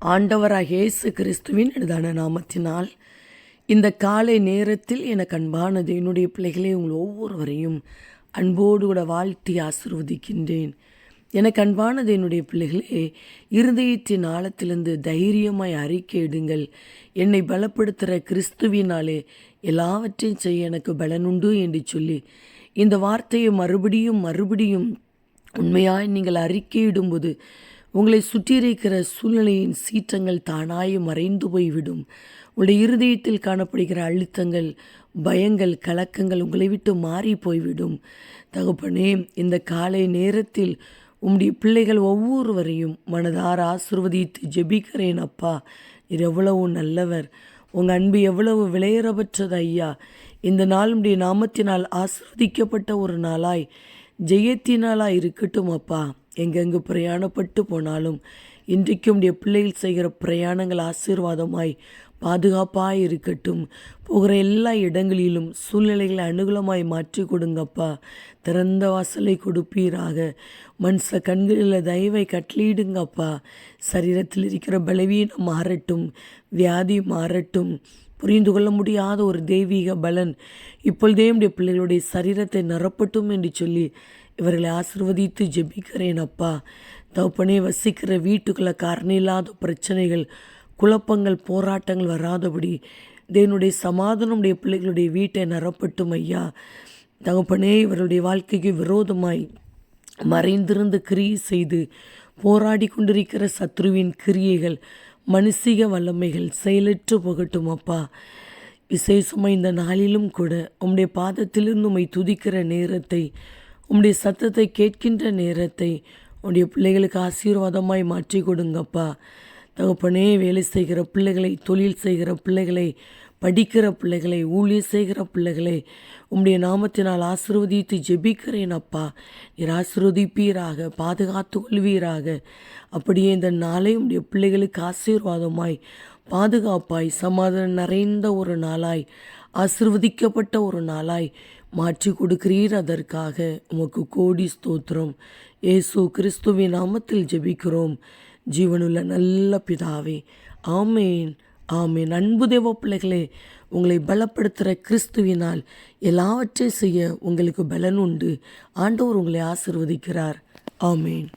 ஆண்டவராகிய இயேசு கிறிஸ்துவின் இனிதான நாமத்தினால் இந்த காலை நேரத்தில் எனக்கு அன்பானது என்னுடைய பிள்ளைகளே, உங்கள் ஒவ்வொருவரையும் அன்போடு கூட வாழ்த்தி ஆசீர்வதிக்கின்றேன். எனக்கு அன்பானது என்னுடைய பிள்ளைகளே, இருதயத்தின் ஆழத்திலிருந்து தைரியமாய் அறிக்கையிடுங்கள். என்னை பலப்படுத்துகிற கிறிஸ்துவினாலே எல்லாவற்றையும் செய்ய எனக்கு பலனுண்டு என்று சொல்லி இந்த வார்த்தையை மறுபடியும் உண்மையாய் நீங்கள் அறிக்கையிடும்போது உங்களை சுற்றியிருக்கிற சூழ்நிலையின் சீற்றங்கள் தானாய் மறைந்து போய்விடும். உங்களுடைய இருதயத்தில் காணப்படுகிற அழுத்தங்கள், பயங்கள், கலக்கங்கள் உங்களை விட்டு மாறி போய்விடும். தகப்பனே, இந்த காலை நேரத்தில் உம்முடைய பிள்ளைகள் ஒவ்வொருவரையும் மனதார ஆசீர்வதித்து ஜெபிக்கிறேன். அப்பா, நீர் எவ்வளவு நல்லவர், உங்கள் அன்பு எவ்வளவு விலையேறப்பட்டது ஐயா. இந்த நாள் உம்முடைய நாமத்தினால் ஆசீர்வதிக்கப்பட்ட ஒரு நாளாய், ஜெயத்தினாலாய் இருக்கட்டும் அப்பா. எங்கெங்கு பிரயாணப்பட்டு போனாலும் இன்றைக்கும் உடைய பிள்ளைகள் செய்கிற பிரயாணங்கள் ஆசீர்வாதமாய் பாதுகாப்பாய் இருக்கட்டும். போகிற எல்லா இடங்களிலும் சூழ்நிலைகளை அனுகூலமாய் மாற்றி கொடுங்கப்பா. திறந்த வாசலை கொடுப்பீராக. மனுஷ கண்களில் தயவை கட்டளையிடுங்கப்பா. சரீரத்தில் இருக்கிற பலவீனம் மாறட்டும், வியாதி மாறட்டும். புரிந்து கொள்ள முடியாத ஒரு தெய்வீக பலன் இப்பொழுதே உடைய பிள்ளைகளுடைய சரீரத்தை நிரப்பட்டும் என்று சொல்லி இவர்களை ஆசீர்வதித்து ஜெபிக்கிறேன் அப்பா. தகப்பனே, வசிக்கிற வீட்டுக்குள்ள காரணமில்லாத பிரச்சனைகள், குழப்பங்கள், போராட்டங்கள் வராதபடி தேவனுடைய சமாதானம் உடைய பிள்ளைகளுடைய வீட்டை நிரப்பட்டும் ஐயா. தகப்பனே, இவர்களுடைய வாழ்க்கைக்கு விரோதமாய் மறைந்திருந்து கிரியை செய்து போராடி கொண்டிருக்கிற சத்ருவின் கிரியைகள், மனுஷிக வல்லமைகள் செயலற்று போகட்டும் அப்பா. விசேஷமாக இந்த நாளிலும் கூட உம்முடைய பாதத்திலிருந்து உம்மை துதிக்கிற நேரத்தை, உம்முடைய சத்தத்தை கேட்கின்ற நேரத்தை உம்முடைய பிள்ளைகளுக்கு ஆசீர்வாதமாய் மாற்றி கொடுங்கப்பா. தகப்பனே, வேலை செய்கிற பிள்ளைகளை, தொழில் செய்கிற பிள்ளைகளை, படிக்கிற பிள்ளைகளை, ஊழியர் செய்கிற பிள்ளைகளை உம்முடைய நாமத்தினால் ஆசீர்வதித்து ஜெபிக்கிறேன் அப்பா. நீர் ஆசீர்வதிப்பீராக, பாதுகாத்து கொள்வீராக. அப்படியே இந்த நாளை உம்முடைய பிள்ளைகளுக்கு ஆசீர்வாதமாய், பாதுகாப்பாய், சமாதானம் நிறைந்த ஒரு நாளாய், ஆசீர்வதிக்கப்பட்ட ஒரு நாளாய் மாற்றி கொடுக்கிறீர். அதற்காக உமக்கு கோடி ஸ்தோத்திரம். இயேசு கிறிஸ்துவின் நாமத்தில் ஜெபிக்கிறோம் ஜீவனுள்ள நல்ல பிதாவே. ஆமேன், ஆமேன். அன்பு தேவ பிள்ளைகளே, உங்களை பலப்படுத்துகிற கிறிஸ்துவினால் எல்லாவற்றையும் செய்ய உங்களுக்கு பலன் உண்டு. ஆண்டவர் உங்களை ஆசீர்வதிக்கிறார். ஆமேன்.